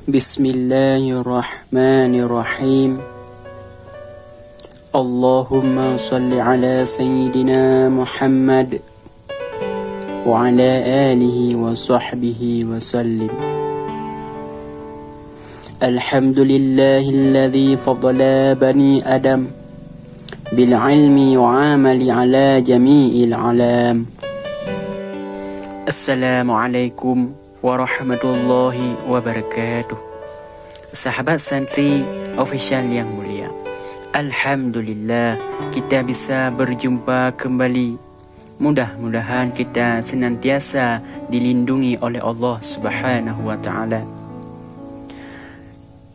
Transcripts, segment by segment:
Bismillahirrahmanirrahim. Allahumma salli ala Sayyidina Muhammad wa ala alihi wa sahbihi wa sallim. Alhamdulillahilladzi fadala bani Adam bil ilmi wa amali ala jami'il alam. Assalamualaikum warahmatullahi wabarakatuh. Sahabat santri official yang mulia, Alhamdulillah kita bisa berjumpa kembali. Mudah-mudahan kita senantiasa dilindungi oleh Allah Subhanahu wa ta'ala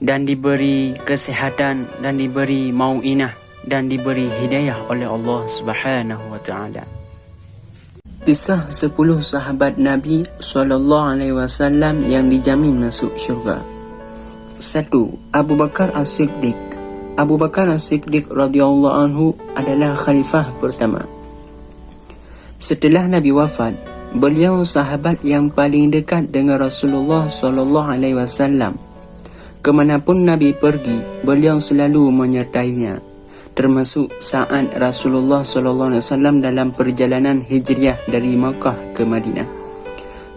dan diberi kesehatan dan diberi mau'inah dan diberi hidayah oleh Allah Subhanahu wa ta'ala. Kisah 10 sahabat Nabi SAW yang dijamin masuk syurga. 1. Abu Bakar As-Siddiq. Abu Bakar As-Siddiq radhiyallahu anhu adalah khalifah pertama. Setelah Nabi wafat, beliau sahabat yang paling dekat dengan Rasulullah SAW. Kemanapun Nabi pergi, beliau selalu menyertainya, termasuk saat Rasulullah SAW dalam perjalanan hijriah dari Makkah ke Madinah.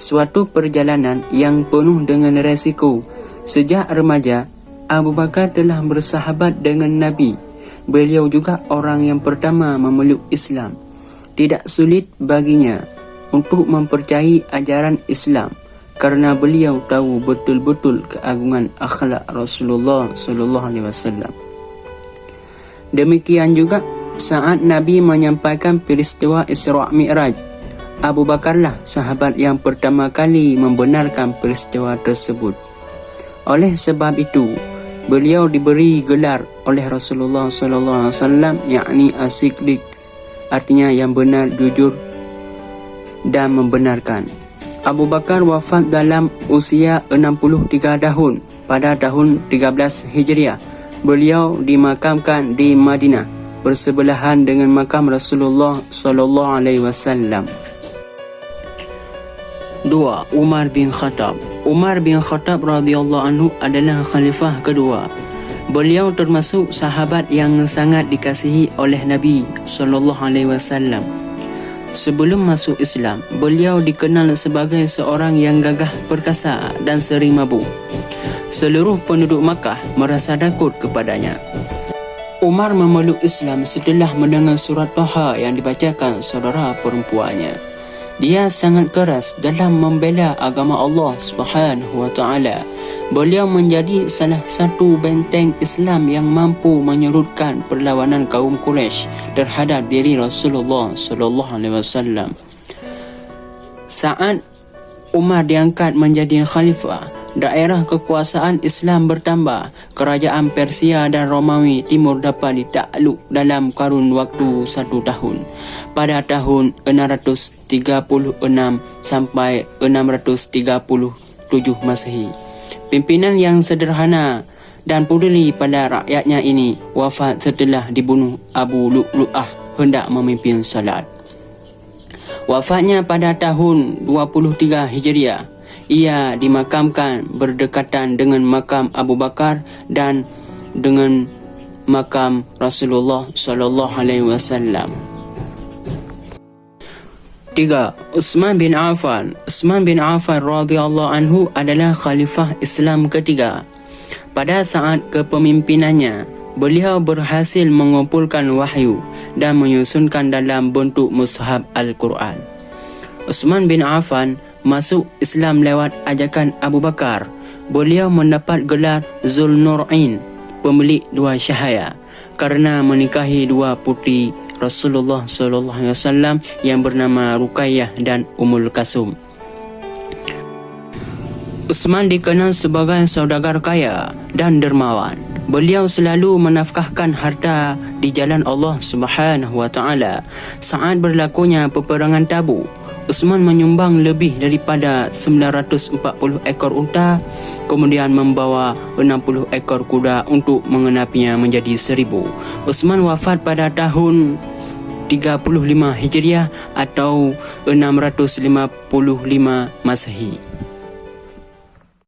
Suatu perjalanan yang penuh dengan resiko. Sejak remaja, Abu Bakar telah bersahabat dengan Nabi. Beliau juga orang yang pertama memeluk Islam. Tidak sulit baginya untuk mempercayai ajaran Islam karena beliau tahu betul-betul keagungan akhlak Rasulullah SAW. Demikian juga saat Nabi menyampaikan peristiwa Isra' Mi'raj, Abu Bakarlah sahabat yang pertama kali membenarkan peristiwa tersebut. Oleh sebab itu, beliau diberi gelar oleh Rasulullah SAW, yakni As-Siddiq, artinya yang benar, jujur dan membenarkan. Abu Bakar wafat dalam usia 63 tahun pada tahun 13 Hijriah. Beliau dimakamkan di Madinah bersebelahan dengan makam Rasulullah SAW. 2. Umar bin Khattab. Umar bin Khattab radhiyallahu anhu adalah khalifah kedua. Beliau termasuk sahabat yang sangat dikasihi oleh Nabi SAW. Sebelum masuk Islam, beliau dikenal sebagai seorang yang gagah perkasa dan sering mabuk. Seluruh penduduk Makkah merasa takut kepadanya. Umar memeluk Islam setelah mendengar surat Taha yang dibacakan saudara perempuannya. Dia sangat keras dalam membela agama Allah Subhanahu wa ta'ala. Beliau menjadi salah satu benteng Islam yang mampu menyurutkan perlawanan kaum Quraisy terhadap diri Rasulullah SAW. Saat Umar diangkat menjadi khalifah, daerah kekuasaan Islam bertambah. Kerajaan Persia dan Romawi Timur dapat ditakluk dalam kurun waktu 1 tahun. Pada tahun 636 sampai 637 Masehi. Pimpinan yang sederhana dan peduli pada rakyatnya ini wafat setelah dibunuh Abu Lu'lu'ah hendak memimpin salat. Wafatnya pada tahun 23 Hijriah. Ia dimakamkan berdekatan dengan makam Abu Bakar dan dengan makam Rasulullah SAW. 3. Utsman bin Affan. Utsman bin Affan radhiyallahu anhu adalah khalifah Islam ketiga. Pada saat kepemimpinannya, beliau berhasil mengumpulkan wahyu dan menyusunkan dalam bentuk mushaf Al-Quran. Utsman bin Affan masuk Islam lewat ajakan Abu Bakar. Beliau mendapat gelar Zulnurain, pemilik 2 cahaya, karena menikahi 2 putri Rasulullah SAW yang bernama Ruqayyah dan Ummul Kasum. Utsman dikenal sebagai saudagar kaya dan dermawan. Beliau selalu menafkahkan harta di jalan Allah Subhanahu wa ta'ala. Saat berlakunya peperangan Tabuk, Utsman menyumbang lebih daripada 940 ekor unta, kemudian membawa 60 ekor kuda untuk mengenapinya menjadi 1000. Utsman wafat pada tahun 35 Hijriah atau 655 Masehi.